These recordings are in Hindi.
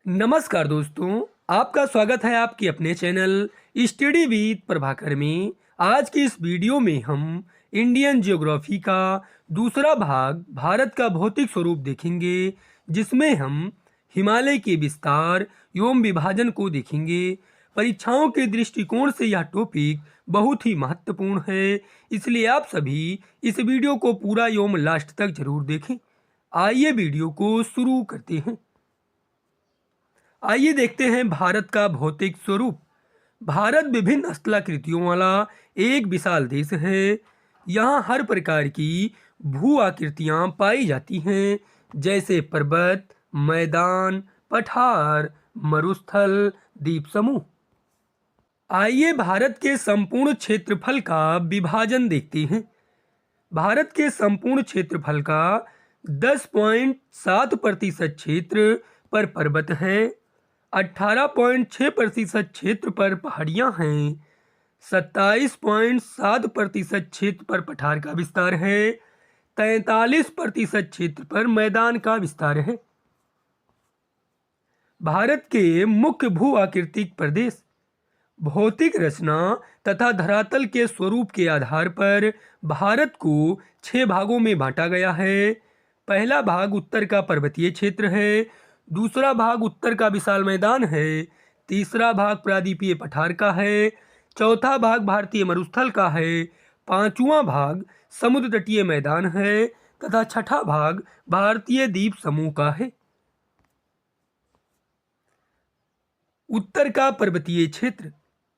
नमस्कार दोस्तों, आपका स्वागत है आपके अपने चैनल स्टडी विद प्रभाकर में। आज की इस वीडियो में हम इंडियन ज्योग्राफी का दूसरा भाग भारत का भौतिक स्वरूप देखेंगे, जिसमें हम हिमालय के विस्तार एवं विभाजन को देखेंगे। परीक्षाओं के दृष्टिकोण से यह टॉपिक बहुत ही महत्वपूर्ण है, इसलिए आप सभी इस वीडियो को पूरा एवं लास्ट तक जरूर देखें। आइए वीडियो को शुरू करते हैं। आइए देखते हैं भारत का भौतिक स्वरूप। भारत विभिन्न स्थलाकृतियों वाला एक विशाल देश है। यहाँ हर प्रकार की भू आकृतियाँ पाई जाती हैं, जैसे पर्वत, मैदान, पठार, मरुस्थल, द्वीप समूह। आइए भारत के संपूर्ण क्षेत्रफल का विभाजन देखते हैं। भारत के संपूर्ण क्षेत्रफल का 10.7% क्षेत्र पर पर्वत है, 18.6% क्षेत्र पर पहाड़ियाँ हैं, 27.7% क्षेत्र पर पठार का विस्तार है, 43% क्षेत्र पर मैदान का विस्तार है। भारत के मुख्य भू आकृतिक प्रदेश। भौतिक रचना तथा धरातल के स्वरूप के आधार पर भारत को 6 भागों में बांटा गया है। पहला भाग उत्तर का पर्वतीय क्षेत्र है, दूसरा भाग उत्तर का विशाल मैदान है, तीसरा भाग प्रायद्वीपीय पठार का है, चौथा भाग भारतीय मरुस्थल का है, पांचवा भाग समुद्र तटीय मैदान है तथा छठा भाग भारतीय द्वीप समूह का है। उत्तर का पर्वतीय क्षेत्र।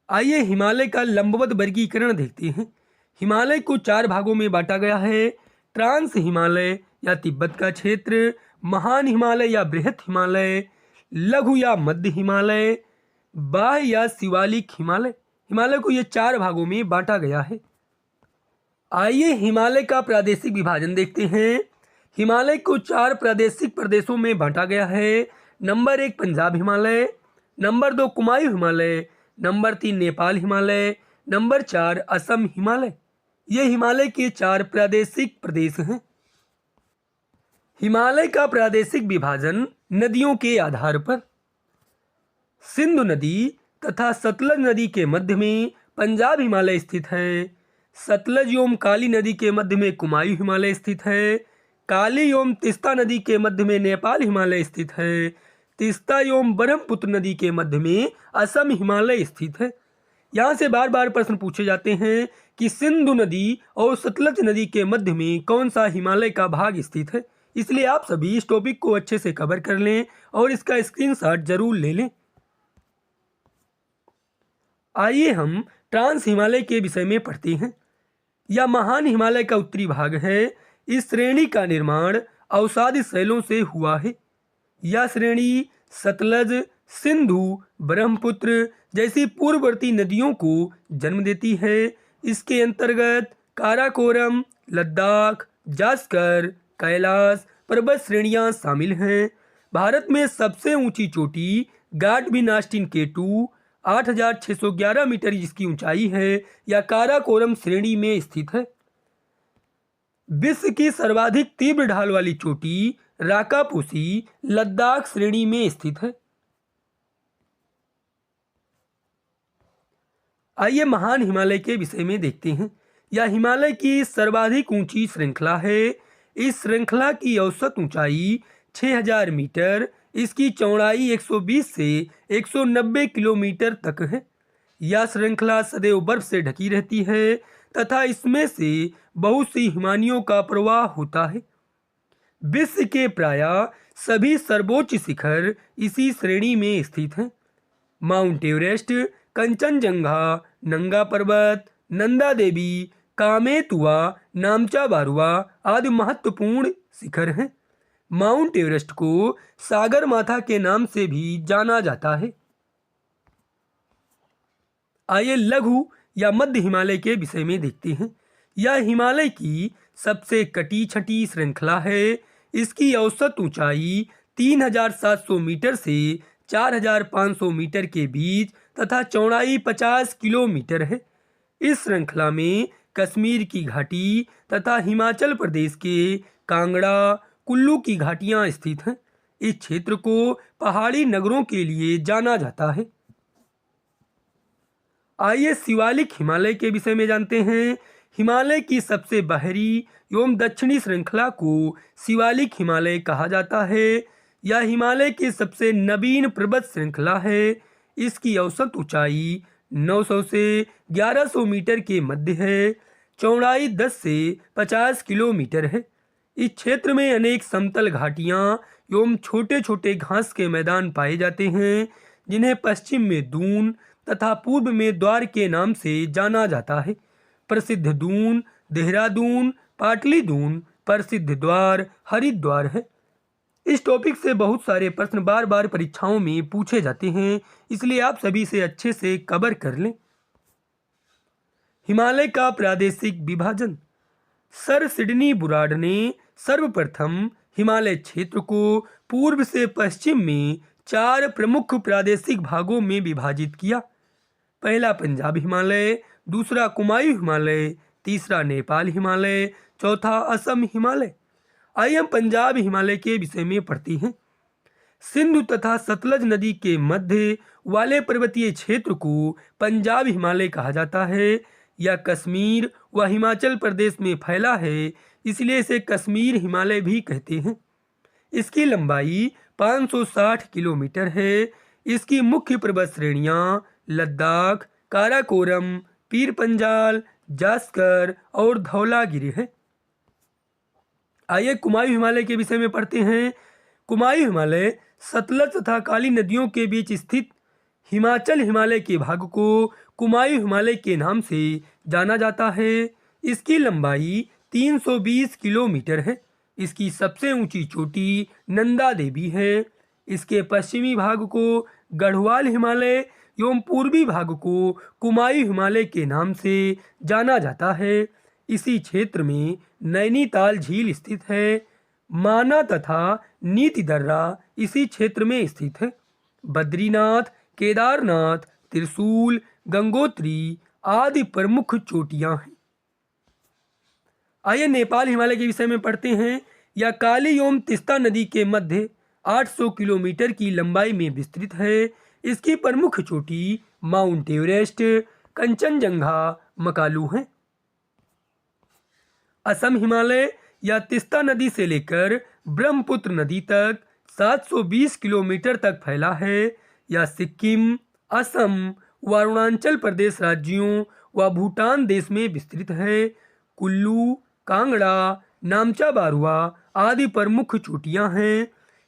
आइए हिमालय का लंबवत वर्गीकरण देखते हैं। हिमालय को 4 भागों में बांटा गया है। ट्रांस हिमालय या तिब्बत का क्षेत्र, महान हिमालय या बृहत हिमालय, लघु या मध्य हिमालय, बाह्य या शिवालिक हिमालय। हिमालय को ये 4 भागों में बांटा गया है। आइए हिमालय का प्रादेशिक विभाजन देखते हैं। हिमालय को 4 प्रादेशिक प्रदेशों में बांटा गया है। Number 1 Punjab Himalaya, number 2 Kumaon Himalaya, number 3 Nepal Himalaya, number 4 Assam Himalaya. ये हिमालय के 4 प्रादेशिक प्रदेश हैं। हिमालय का प्रादेशिक विभाजन नदियों के आधार पर। सिंधु नदी तथा सतलज नदी के मध्य में पंजाब हिमालय स्थित है। सतलज एवं काली नदी के मध्य में कुमायूं हिमालय स्थित है। काली एवं तीस्ता नदी के मध्य में नेपाल हिमालय स्थित है। तीस्ता एवं ब्रह्मपुत्र नदी के मध्य में असम हिमालय स्थित है। यहाँ से बार बार प्रश्न पूछे जाते हैं कि सिंधु नदी और सतलज नदी के मध्य में कौन सा हिमालय का भाग स्थित है, इसलिए आप सभी इस टॉपिक को अच्छे से कवर कर लें और इसका स्क्रीनशॉट जरूर ले लें। आइए हम ट्रांस हिमालय के विषय में पढ़ते हैं। यह महान हिमालय का उत्तरी भाग है। इस श्रेणी का निर्माण अवसादी शैलों से हुआ है। यह श्रेणी सतलज, सिंधु, ब्रह्मपुत्र जैसी पूर्ववर्ती नदियों को जन्म देती है। इसके अंतर्गत काराकोरम, लद्दाख, जास्कर, कैलाश पर्वत श्रेणियां शामिल हैं। भारत में सबसे ऊंची चोटी गाडविन ऑस्टिन K2 8,611 मीटर जिसकी ऊंचाई है, या काराकोरम श्रेणी में स्थित है। विश्व की सर्वाधिक तीव्र ढाल वाली चोटी राकापोसी लद्दाख श्रेणी में स्थित है। आइए महान हिमालय के विषय में देखते हैं। यह हिमालय की सर्वाधिक ऊंची श्रृंखला है। इस श्रृंखला की औसत ऊंचाई 6,000 मीटर, इसकी चौड़ाई 120 से 190 किलोमीटर तक है। यह श्रृंखला सदैव बर्फ से ढकी रहती है तथा इसमें से बहुत सी हिमानियों का प्रवाह होता है। विश्व के प्रायः सभी सर्वोच्च शिखर इसी श्रेणी में स्थित हैं। माउंट एवरेस्ट, कंचनजंगा, नंगा पर्वत, नंदा देवी, कामेतुआ, नामचा बारुआ आदि महत्वपूर्ण शिखर हैं। माउंट एवरेस्ट को सागर माथा के नाम से भी जाना जाता है। आइए लघु या मध्य हिमालय के विषय में देखते हैं। यह हिमालय की सबसे कटी छटी श्रृंखला है। इसकी औसत ऊंचाई 3,700 मीटर से 4,500 मीटर के बीच तथा चौड़ाई 50 किलोमीटर है। इस श्रृंखला में कश्मीर की घाटी तथा हिमाचल प्रदेश के कांगड़ा, कुल्लू की घाटियां स्थित हैं। इस क्षेत्र को पहाड़ी नगरों के लिए जाना जाता है। आइए शिवालिक हिमालय के विषय में जानते हैं। हिमालय की सबसे बाहरी एवं दक्षिणी श्रृंखला को शिवालिक हिमालय कहा जाता है। यह हिमालय की सबसे नवीन पर्वत श्रृंखला है। इसकी औसत ऊंचाई 900 से 1100 मीटर के मध्य है। चौड़ाई 10 से 50 किलोमीटर है। इस क्षेत्र में अनेक समतल घाटियां एवं छोटे छोटे घास के मैदान पाए जाते हैं, जिन्हें पश्चिम में दून तथा पूर्व में द्वार के नाम से जाना जाता है। प्रसिद्ध दून देहरादून, पाटली दून, प्रसिद्ध द्वार हरिद्वार है। इस टॉपिक से बहुत सारे प्रश्न बार बार परीक्षाओं में पूछे जाते हैं, इसलिए आप सभी से अच्छे से कवर कर लें। हिमालय का प्रादेशिक विभाजन। सर सिडनी बुराड ने सर्वप्रथम हिमालय क्षेत्र को पूर्व से पश्चिम में 4 प्रमुख प्रादेशिक भागों में विभाजित किया। पहला पंजाब हिमालय, दूसरा कुमायूं हिमालय, तीसरा नेपाल हिमालय, चौथा असम हिमालय। आइए हम पंजाब हिमालय के विषय में पढ़ते हैं। सिंधु तथा सतलज नदी के मध्य वाले पर्वतीय क्षेत्र को पंजाब हिमालय कहा जाता है। यह कश्मीर व हिमाचल प्रदेश में फैला है, इसलिए इसे कश्मीर हिमालय भी कहते हैं। इसकी लंबाई 560 किलोमीटर है। इसकी मुख्य पर्वत श्रेणियां लद्दाख, काराकोरम, पीर पंजाल, जास्कर और धौलागिरी है। आइए कुमायूं हिमालय के विषय में पढ़ते हैं। कुमायूं हिमालय सतलज तथा काली नदियों के बीच स्थित हिमाचल हिमालय के भाग को कुमायूं हिमालय के नाम से जाना जाता है। इसकी लंबाई 320 किलोमीटर है। इसकी सबसे ऊंची चोटी नंदा देवी है। इसके पश्चिमी भाग को गढ़वाल हिमालय एवं पूर्वी भाग को कुमायूं हिमालय के नाम से जाना जाता है। इसी क्षेत्र में नैनीताल झील स्थित है। माना तथा नीति दर्रा इसी क्षेत्र में स्थित है। बद्रीनाथ, केदारनाथ, त्रिशूल, गंगोत्री आदि प्रमुख चोटियां हैं। आइए नेपाल हिमालय के विषय में पढ़ते हैं। यह काली एवं तीस्ता नदी के मध्य 800 किलोमीटर की लंबाई में विस्तृत है। इसकी प्रमुख चोटी माउंट एवरेस्ट, कंचनजंगा, मकालू हैं। असम हिमालय या तीस्ता नदी से लेकर ब्रह्मपुत्र नदी तक 720 किलोमीटर तक फैला है। यह सिक्किम, असम व अरुणाचल प्रदेश राज्यों व भूटान देश में विस्तृत है। कुल्लू, कांगड़ा, नामचा बारुआ आदि प्रमुख चोटियां हैं।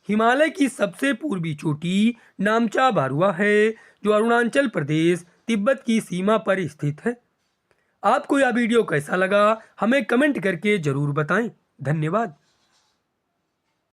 हिमालय की सबसे पूर्वी चोटी नामचा बारुआ है, जो अरुणाचल प्रदेश तिब्बत की सीमा पर स्थित है। आपको यह वीडियो कैसा लगा हमें कमेंट करके जरूर बताएं। धन्यवाद।